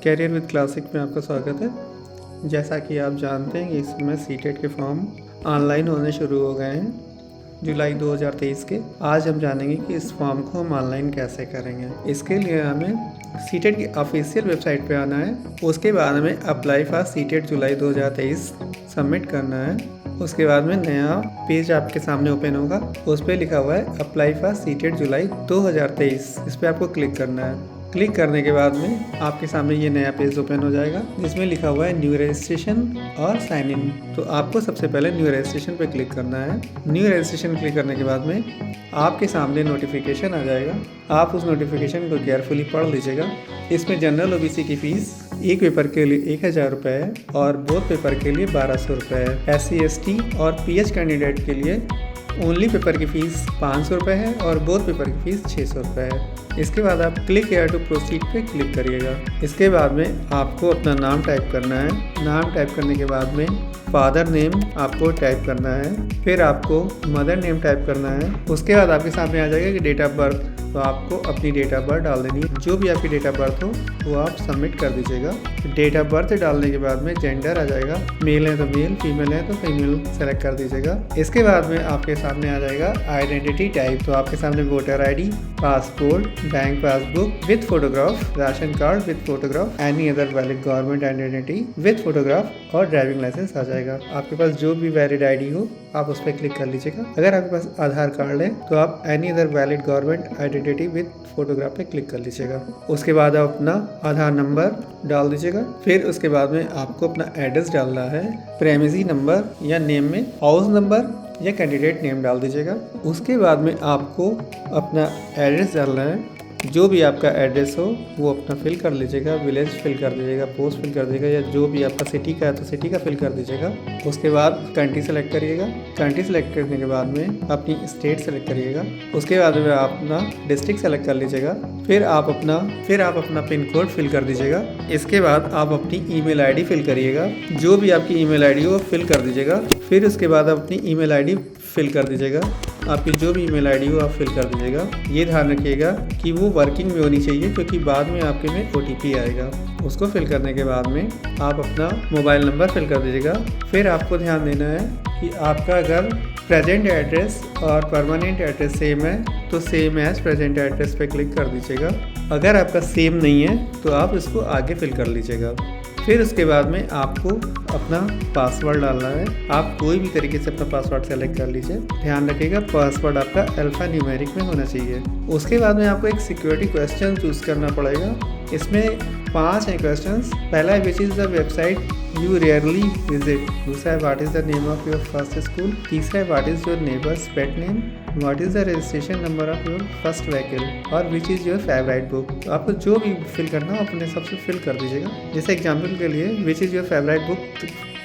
Career with classic में आपका स्वागत है। जैसा कि आप जानते हैं कि इस समय सीटेट के फॉर्म ऑनलाइन होने शुरू हो गए हैं जुलाई 2023 के। आज हम जानेंगे कि इस फॉर्म को हम ऑनलाइन कैसे करेंगे। इसके लिए हमें सीटेट की ऑफिशियल वेबसाइट पे आना है। उसके बाद हमें apply for CTET July 2023 submit करना है। उसके बाद में नया पेज आपके सामने ओपन होगा। उस पर लिखा हुआ है अप्लाई फॉर सीटेट जुलाई 2023। इस पर आपको क्लिक करना है। क्लिक करने के बाद में आपके सामने ये नया पेज ओपन हो जाएगा जिसमें लिखा हुआ है न्यू रजिस्ट्रेशन और साइन इन। तो आपको सबसे पहले न्यू रजिस्ट्रेशन पे क्लिक करना है। न्यू रजिस्ट्रेशन क्लिक करने के बाद में आपके सामने नोटिफिकेशन आ जाएगा। आप उस नोटिफिकेशन को केयरफुली पढ़ लीजिएगा। इसमें जनरल ओबीसी की फीस एक पेपर के लिए 1000 रुपये है और बोथ पेपर के लिए 1200 रुपये है। SC ST और PH कैंडिडेट के लिए ओनली पेपर की फ़ीस 500 रुपये है और बोथ पेपर की फ़ीस 600 रुपये है। इसके बाद आप क्लिक हेयर टू प्रोसीड पे क्लिक करिएगा। इसके बाद में आपको अपना नाम टाइप करना है। नाम टाइप करने के बाद में फादर नेम आपको टाइप करना है। फिर आपको मदर नेम टाइप करना है। उसके बाद आपके सामने आ जाएगा कि डेट ऑफ बर्थ, तो आपको अपनी डेट ऑफ बर्थ डाल देनी है। जो भी आपकी डेट ऑफ बर्थ हो वो आप सबमिट कर दीजिएगा। डेट ऑफ बर्थ डालने के बाद में जेंडर आ जाएगा। मेल है तो मेल, फीमेल है तो फीमेल सेलेक्ट कर दीजिएगा। इसके बाद में आपके सामने आ जाएगा आइडेंटिटी टाइप। तो आपके सामने voter ID, passport, bank passbook with photograph, ration card with photograph, any other valid government identity with photograph और ड्राइविंग लाइसेंस आ जाएगा। आपके पास जो भी वैलिड ID हो आप उस पर क्लिक कर लीजिएगा। अगर आपके पास आधार कार्ड है तो आप any other valid government identity with photograph पे क्लिक कर लीजिएगा। उसके बाद आप अपना आधार नंबर डाल दीजिएगा। फिर उसके बाद में आपको अपना एड्रेस डालना है। प्रेमिसी नंबर या नेम में हाउस नंबर या कैंडिडेट नेम डाल दीजिएगा। उसके बाद में आपको अपना एड्रेस डालना है। जो भी आपका एड्रेस हो वो अपना फिल कर लीजिएगा। विलेज फिल कर दीजिएगा, पोस्ट फिल कर दीजिएगा, या जो भी आपका सिटी का है तो सिटी का फिल कर दीजिएगा। उसके बाद कंट्री सेलेक्ट करिएगा। कंट्री सेलेक्ट करने के बाद में अपनी स्टेट सेलेक्ट करिएगा। उसके बाद में आप अपना डिस्ट्रिक्ट सेलेक्ट कर लीजिएगा। फिर आप अपना पिन कोड फिल कर दीजिएगा। इसके बाद आप अपनी ईमेल ID फिल करिएगा। जो भी आपकी ईमेल ID हो वो फिल कर दीजिएगा। फिर उसके बाद आप अपनी ईमेल ID फिल कर दीजिएगा। आपकी जो भी ईमेल ID हो आप फिल कर दीजिएगा। ये ध्यान रखिएगा कि वो वर्किंग में होनी चाहिए क्योंकि बाद में आपके में OTP आएगा। उसको फिल करने के बाद में आप अपना मोबाइल नंबर फिल कर दीजिएगा। फिर आपको ध्यान देना है कि आपका अगर प्रेजेंट एड्रेस और परमानेंट एड्रेस सेम है तो सेम एज प्रेजेंट एड्रेस पे क्लिक कर दीजिएगा। अगर आपका सेम नहीं है तो आप इसको आगे फिल कर लीजिएगा। फिर उसके बाद में आपको अपना पासवर्ड डालना है। आप कोई भी तरीके से अपना पासवर्ड सेलेक्ट कर लीजिए। ध्यान रखिएगा पासवर्ड आपका अल्फ़ा न्यूमेरिक में होना चाहिए। उसके बाद में आपको एक सिक्योरिटी क्वेश्चन चूज़ करना पड़ेगा। इसमें 5 हैं क्वेश्चंस। पहला है which is the website you rarely visit. दूसरा है what is the name of your first school. तीसरा है what is your neighbours pet name. What is the registration number of your first vehicle और which is your favourite book. तो आपको जो भी fill करना हो अपने हिसाब से फिल कर दीजिएगा। जैसे एग्जाम्पल के लिए विच is your favourite book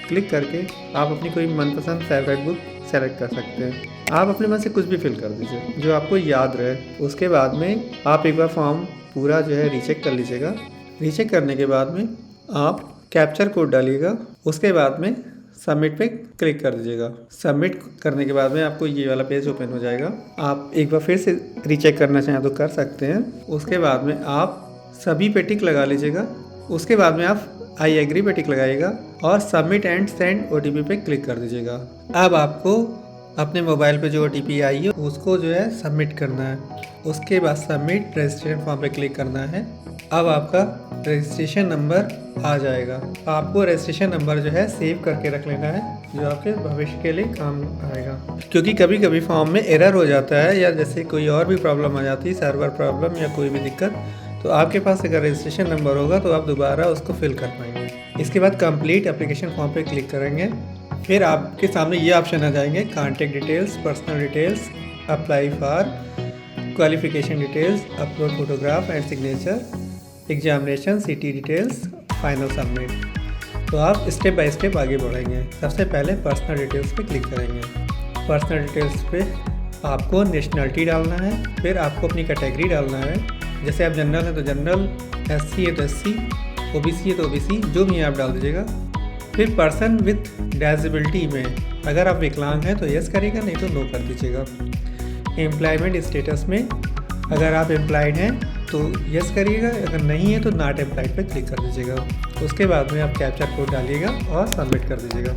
click करके आप अपनी कोई मनपसंद फेवरेट बुक सेलेक्ट कर सकते हैं। आप अपने मन से कुछ भी फिल कर दीजिए जो आपको याद रहे। उसके बाद में आप एक बार फॉर्म पूरा जो है रीचेक कर लीजिएगा। रीचेक करने के बाद में आप कैप्चर कोड डालिएगा। उसके बाद में सबमिट पे क्लिक कर दीजिएगा। सबमिट करने के बाद में आपको ये वाला पेज ओपन हो जाएगा। आप एक बार फिर से रीचेक करना चाहें तो कर सकते हैं। उसके बाद में आप सभी पे टिक लगा लीजिएगा। उसके बाद में आप आई एग्री पे टिक लगाइएगा और सबमिट एंड सेंड OTP पे क्लिक कर दीजिएगा। अब आपको अपने मोबाइल पे जो OTP आई है उसको जो है सबमिट करना है। उसके बाद सबमिट रजिस्ट्रेशन फॉर्म पे क्लिक करना है। अब आपका रजिस्ट्रेशन नंबर आ जाएगा। आपको रजिस्ट्रेशन नंबर जो है सेव करके रख लेना है जो आपके भविष्य के लिए काम आएगा। क्योंकि कभी कभी फॉर्म में एरर हो जाता है या जैसे कोई और भी प्रॉब्लम आ जाती है, सर्वर प्रॉब्लम या कोई भी दिक्कत, तो आपके पास अगर रजिस्ट्रेशन नंबर होगा तो आप दोबारा उसको फिल कर पाएंगे। इसके बाद कंप्लीट एप्लीकेशन फॉर्म पे क्लिक करेंगे। फिर आपके सामने ये ऑप्शन आ जाएंगे contact details, personal details, apply for, qualification details, upload photograph and signature, examination, city details, final submit. तो आप स्टेप बाय स्टेप आगे बढ़ेंगे। सबसे पहले पर्सनल डिटेल्स पे क्लिक करेंगे। पर्सनल डिटेल्स पे आपको नेशनलिटी डालना है। फिर आपको अपनी कैटेगरी डालना है। जैसे आप जनरल है तो जनरल, SC है तो SC, OBC है तो OBC, जो भी आप डाल दीजिएगा। फिर पर्सन विथ डिसेबिलिटी में अगर आप विकलांग हैं तो यस करिएगा, नहीं तो नो कर दीजिएगा। एम्प्लॉयमेंट स्टेटस में अगर आप एम्प्लॉयड हैं तो यस करिएगा, अगर नहीं है तो नॉट अप्लाइड पे क्लिक कर दीजिएगा। उसके बाद में आप कैप्चा कोड डालिएगा और सबमिट कर दीजिएगा।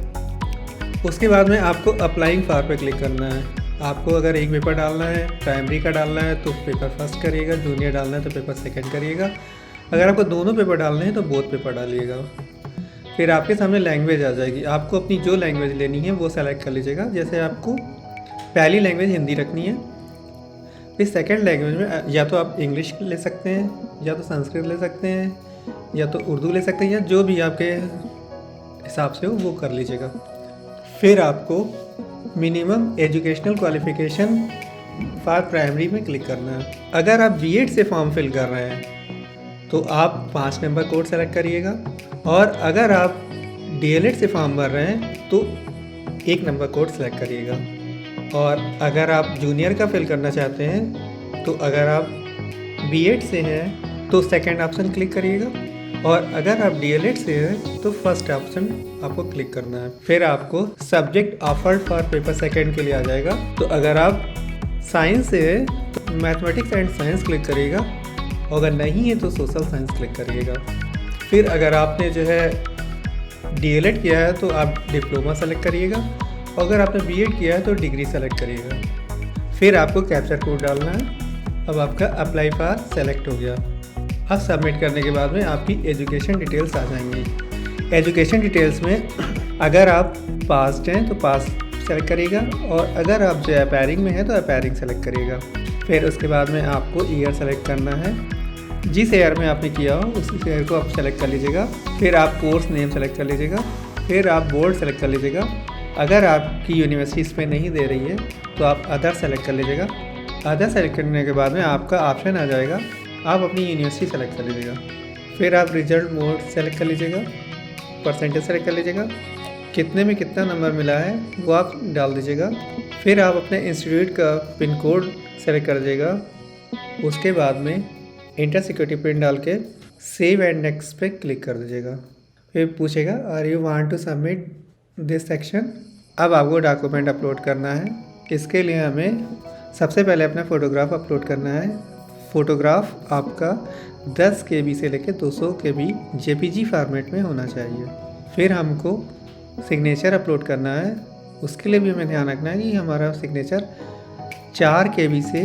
उसके बाद में आपको अप्लाइंग फॉर पे क्लिक करना है। आपको अगर एक पेपर डालना है, प्राइमरी का डालना है तो पेपर फर्स्ट करिएगा, जूनियर डालना है तो पेपर सेकंड करिएगा। अगर आपको दोनों पेपर डालने हैं तो बोथ पेपर डालिएगा। फिर आपके सामने लैंग्वेज आ जाएगी, आपको अपनी जो लैंग्वेज लेनी है वो सेलेक्ट कर लीजिएगा। जैसे आपको पहली लैंग्वेज हिंदी रखनी है, फिर सेकंड लैंग्वेज में या तो आप इंग्लिश ले सकते हैं, या तो संस्कृत ले सकते हैं, या तो उर्दू ले सकते हैं, या जो भी आपके हिसाब से हो वो कर लीजिएगा। फिर आपको minimum educational qualification for primary में क्लिक करना है। अगर आप बीएड से फॉर्म फिल कर रहे हैं तो आप 5 नंबर कोड सेलेक्ट करिएगा, और अगर आप डीएलएड से फॉर्म भर रहे हैं तो 1 नंबर कोड सेलेक्ट करिएगा। और अगर आप जूनियर का फिल करना चाहते हैं तो अगर आप बीएड से हैं तो सेकंड ऑप्शन क्लिक करिएगा, और अगर आप डीएलएड से हैं तो फर्स्ट ऑप्शन आपको क्लिक करना है। फिर आपको subject offered for paper second के लिए आ जाएगा। तो अगर आप साइंस से हैं तो मैथमेटिक्स एंड साइंस क्लिक करिएगा, और अगर नहीं है तो सोशल साइंस क्लिक करिएगा। फिर अगर आपने जो है डीएलएड किया है तो आप डिप्लोमा सेलेक्ट करिएगा, और अगर आपने बीएड किया है तो डिग्री सेलेक्ट करिएगा। फिर आपको कैप्चा कोड डालना है। अब आपका अप्लाई फॉर सेलेक्ट हो गया। अब सबमिट करने के बाद में आपकी एजुकेशन डिटेल्स आ जाएंगी। एजुकेशन डिटेल्स में अगर आप पास्ट हैं तो पास सेलेक्ट करिएगा, और अगर आप जो अपैरिंग में हैं तो अपैरिंग सेलेक्ट करिएगा। फिर उसके बाद में आपको ईयर सेलेक्ट करना है, जिस ईयर में आपने किया हो उस ईयर को आप सेलेक्ट कर लीजिएगा। फिर आप कोर्स नेम सेलेक्ट कर लीजिएगा। फिर आप बोर्ड सेलेक्ट कर लीजिएगा। अगर आपकी यूनिवर्सिटी इस पर नहीं दे रही है तो आप अदर सेलेक्ट कर लीजिएगा। अदर सेलेक्ट करने के बाद में आपका ऑप्शन आ जाएगा, आप अपनी यूनिवर्सिटी सेलेक्ट कर लीजिएगा। फिर आप रिजल्ट मोड सेलेक्ट कर लीजिएगा, परसेंटेज सेलेक्ट कर लीजिएगा, कितने में कितना नंबर मिला है वो आप डाल दीजिएगा। फिर आप अपने इंस्टीट्यूट का पिन कोड सेलेक्ट कर दीजिएगा। उसके बाद में इंटर सिक्योरिटी पिन डाल के सेव एंड नेक्स्ट पे क्लिक कर दीजिएगा। फिर पूछेगा are you want to submit this section. अब आपको डॉक्यूमेंट अपलोड करना है। इसके लिए हमें सबसे पहले अपना फ़ोटोग्राफ अपलोड करना है। फ़ोटोग्राफ आपका 10 KB से लेकर 200 KB JPG फॉर्मेट में होना चाहिए। फिर हमको सिग्नेचर अपलोड करना है। उसके लिए भी हमें ध्यान रखना है कि हमारा सिग्नेचर 4 KB से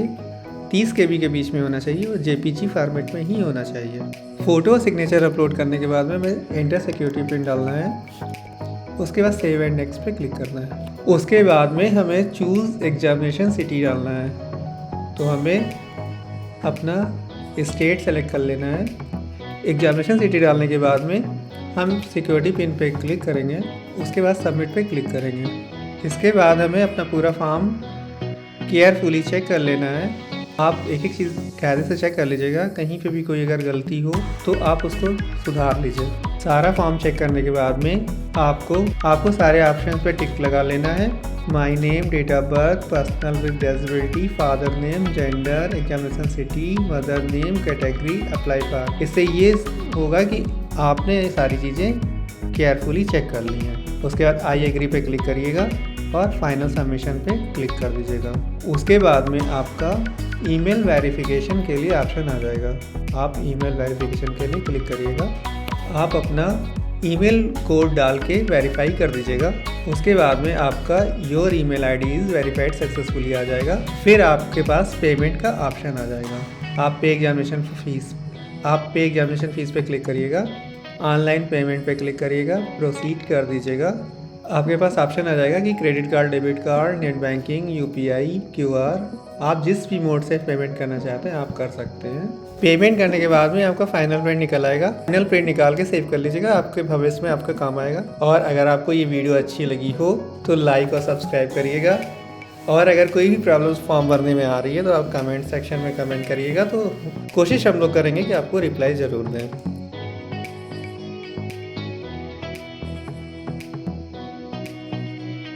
30 KB के बीच में होना चाहिए, और JPG फॉर्मेट में ही होना चाहिए। फ़ोटो सिग्नेचर अपलोड करने के बाद में हमें इंटर सिक्योरिटी पिन डालना है। उसके बाद सेव एंड नेक्स्ट पे क्लिक करना है। उसके बाद में हमें चूज़ एग्जामिनेशन सिटी डालना है। तो हमें अपना स्टेट सेलेक्ट कर लेना है। एग्जामिनेशन सिटी डालने के बाद में हम सिक्योरिटी पिन पे क्लिक करेंगे। उसके बाद सबमिट पे क्लिक करेंगे। इसके बाद हमें अपना पूरा फॉर्म केयरफुली चेक कर लेना है। आप एक एक चीज़ कायदे से चेक कर लीजिएगा, कहीं पे भी कोई अगर गलती हो तो आप उसको सुधार लीजिए। सारा फॉर्म चेक करने के बाद में आपको सारे ऑप्शन पे टिक लगा लेना है। My name, date of birth, personal with disability, father name, gender, examination city, mother name, category, apply for. इससे ये होगा कि आपने ये सारी चीज़ें केयरफुली चेक कर ली हैं। उसके बाद आई एग्री पे क्लिक करिएगा और फाइनल सबमिशन पे क्लिक कर दीजिएगा। उसके बाद में आपका ईमेल वेरिफिकेशन के लिए ऑप्शन आ जाएगा। आप ईमेल वेरिफिकेशन के लिए क्लिक करिएगा। आप अपना ईमेल कोड डाल के वेरीफाई कर दीजिएगा। उसके बाद में आपका your email ID is verified successfully आ जाएगा। फिर आपके पास पेमेंट का ऑप्शन आ जाएगा। आप पे एग्जामिनेशन फ़ीस पे क्लिक करिएगा। ऑनलाइन पेमेंट पे क्लिक करिएगा, प्रोसीड कर दीजिएगा। आपके पास ऑप्शन आ जाएगा कि credit card, debit card, net banking, UPI, QR, आप जिस भी मोड से पेमेंट करना चाहते हैं आप कर सकते हैं। पेमेंट करने के बाद में आपका फाइनल प्रिंट निकल आएगा। फाइनल प्रिंट निकाल के सेव कर लीजिएगा, आपके भविष्य में आपका काम आएगा। और अगर आपको ये वीडियो अच्छी लगी हो तो लाइक और सब्सक्राइब करिएगा। और अगर कोई भी प्रॉब्लम्स फॉर्म भरने में आ रही है तो आप कमेंट सेक्शन में कमेंट करिएगा, तो कोशिश हम लोग करेंगे कि आपको रिप्लाई ज़रूर दें।